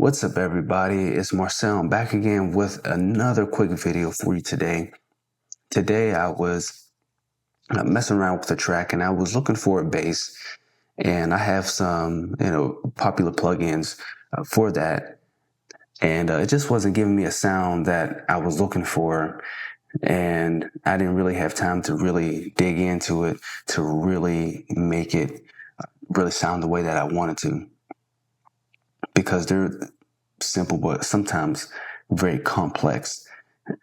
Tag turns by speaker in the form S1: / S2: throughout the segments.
S1: What's up, everybody? It's Marcel. I'm back again with another quick video for you today. Today I was messing around with the track and I was looking for a bass, and I have some popular plugins for that, and it just wasn't giving me a sound that I was looking for, and I didn't really have time to really dig into it to really make it really sound the way that I wanted to, because they're simple but sometimes very complex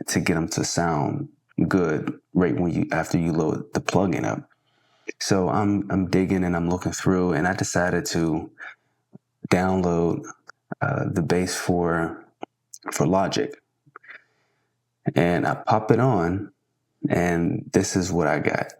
S1: to get them to sound good right when after you load the plugin up. So I'm digging and I'm looking through, and I decided to download the bass for Logic, and I pop it on, and this is what I got.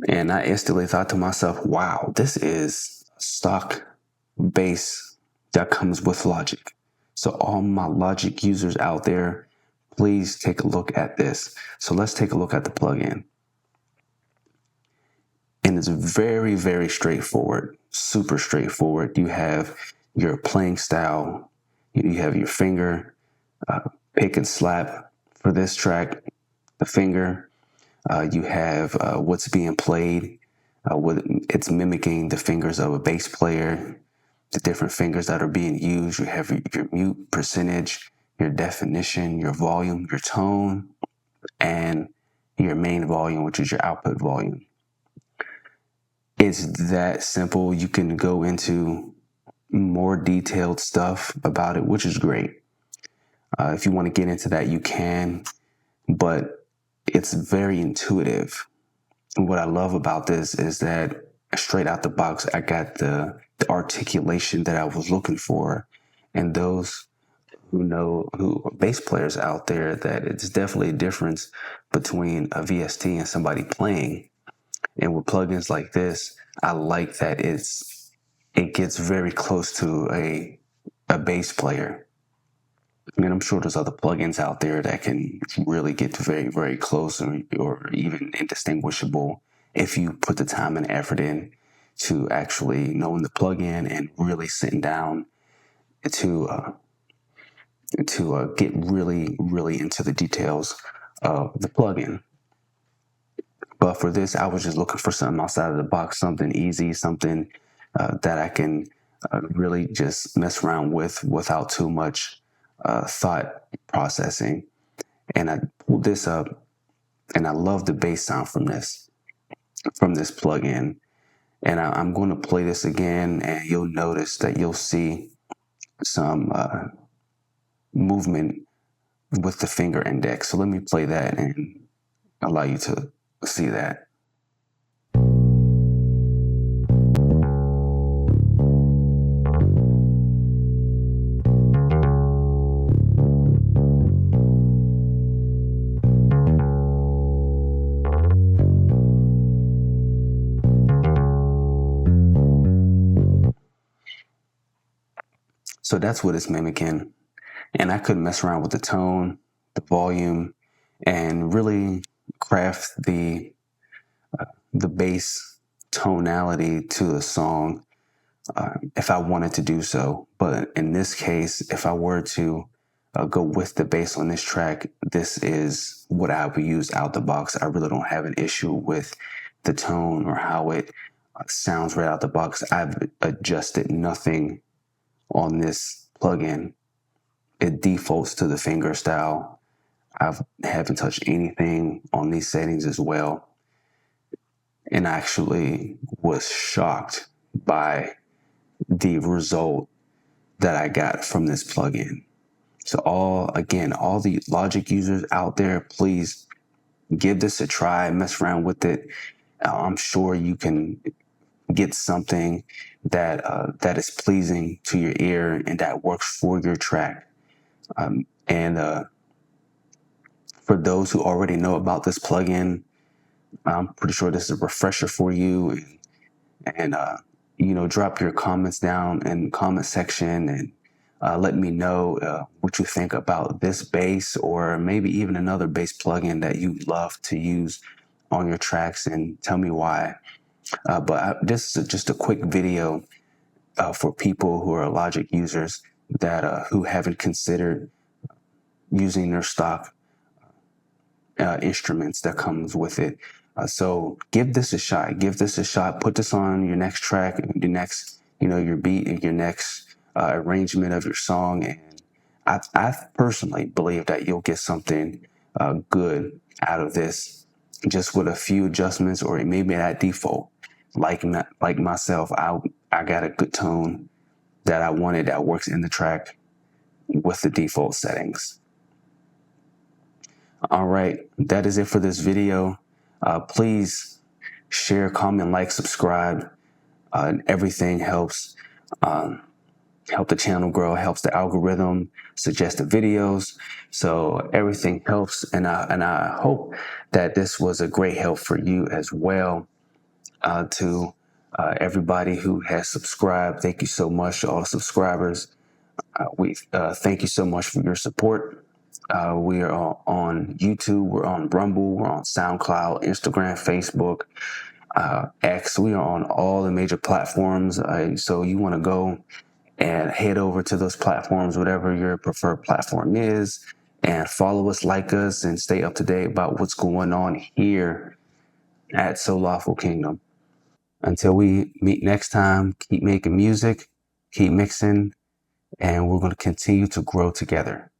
S1: And I instantly thought to myself, wow, this is stock bass that comes with Logic. So all my Logic users out there, please take a look at this. So let's take a look at the plugin. And it's very, very straightforward, super straightforward. You have your playing style, you have your finger, pick and slap for this track, the finger. You have what's being played. It's mimicking the fingers of a bass player, the different fingers that are being used. You have your mute percentage, your definition, your volume, your tone, and your main volume, which is your output volume. It's that simple. You can go into more detailed stuff about it, which is great. If you want to get into that, you can, but it's very intuitive. And what I love about this is that straight out the box, I got the articulation that I was looking for. And those who are bass players out there, that it's definitely a difference between a VST and somebody playing. And with plugins like this, I like that it gets very close to a bass player. I mean, I'm sure there's other plugins out there that can really get very, very close or even indistinguishable if you put the time and effort in to actually knowing the plugin and really sitting down to get really, really into the details of the plugin. But for this, I was just looking for something outside of the box, something easy, something that I can really just mess around with without too much thought processing. And I pulled this up, and I love the bass sound from this plugin. And I'm going to play this again, and you'll notice that you'll see some movement with the finger index. So let me play that and allow you to see that. So that's what it's mimicking. And I could mess around with the tone, the volume, and really craft the bass tonality to the song if I wanted to do so. But in this case, if I were to go with the bass on this track, this is what I would use out the box. I really don't have an issue with the tone or how it sounds right out the box. I've adjusted nothing on this plugin. It defaults to the finger style. I haven't touched anything on these settings as well. And I actually was shocked by the result that I got from this plugin. So all the Logic users out there, please give this a try, mess around with it. I'm sure you can get something that is pleasing to your ear and that works for your track. And for those who already know about this plugin, I'm pretty sure this is a refresher for you. And drop your comments down in the comment section, and let me know what you think about this bass, or maybe even another bass plugin that you love to use on your tracks, and tell me why. But this is just a quick video for people who are Logic users that who haven't considered using their stock instruments that comes with it. So give this a shot. Give this a shot. Put this on your next track, your next, your beat, and your next arrangement of your song. And I personally believe that you'll get something good out of this, just with a few adjustments, or maybe at default. Like myself, I got a good tone that I wanted that works in the track with the default settings. All right, that is it for this video. Please share, comment, like, subscribe. Everything helps. Help the channel grow, helps the algorithm suggest the videos. So everything helps, and I hope that this was a great help for you as well. To everybody who has subscribed, thank you so much to all the subscribers. We thank you so much for your support. We are on YouTube, we're on Rumble, we're on SoundCloud, Instagram, Facebook, X. We are on all the major platforms. So you want to go and head over to those platforms, whatever your preferred platform is, and follow us, like us, and stay up to date about what's going on here at Lawful Kingdom. Until we meet next time, keep making music, keep mixing, and we're going to continue to grow together.